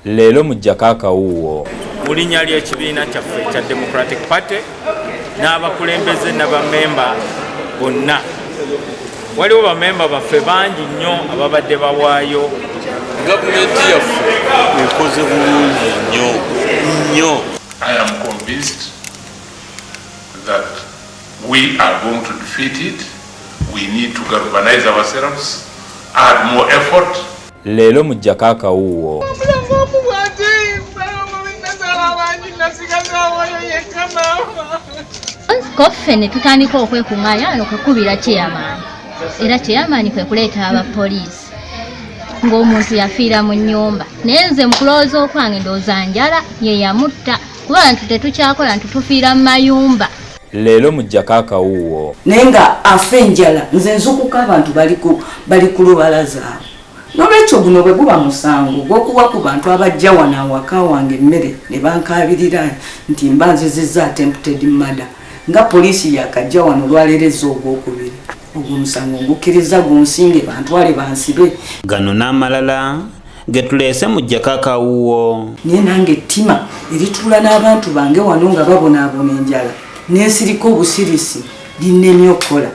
leero mu Jakaka wuwo. Mu linnya ly'ekibiina kyaffe ekya Democratic Party n'abakulembeze n'abamemba bonna. Waliwo bamemba baffe bangi nnyo ababadde bawaayo. Gavumenti yaffe ekoze bulungi nnyo. I am convinced that we are going to defeat it. We need to galvanize ourselves, add more effort. Leero mu Jakaka wuwo. Koffe ne tutandika okwekuŋŋaanya wano kwekubira chairman. Era chairman kwe kuleeta abapoliisi ng'omuntu yafiira mu nnyumba. Naye nze mu kulowooza okwange ndowooza njala ye yamutta kuba nti tetukyakola nti tufiira mu mayumba. Leero mu Jakaka wuwo. Naye nga afa enjala nze nzukuka abantu bali ku lubalaza awo. N'olwekyo guno bwe guba musango gw'okuwa ku bantu abajja wano awaka wange emmere ne bankaabirira nti mba nzizizza attempted murder nga poliisi yakajja wano olwaleereza ogwokubiri. Ogwo musango ngukkiriza gunsinge bantwale bansibe. Gano n'amalala ge tuleese mu Jakaka wuwo. Naye nange ettima erituula n'abantu bange wano nga babonaabona enjala n'ensirika obusirisi linnemye okukola.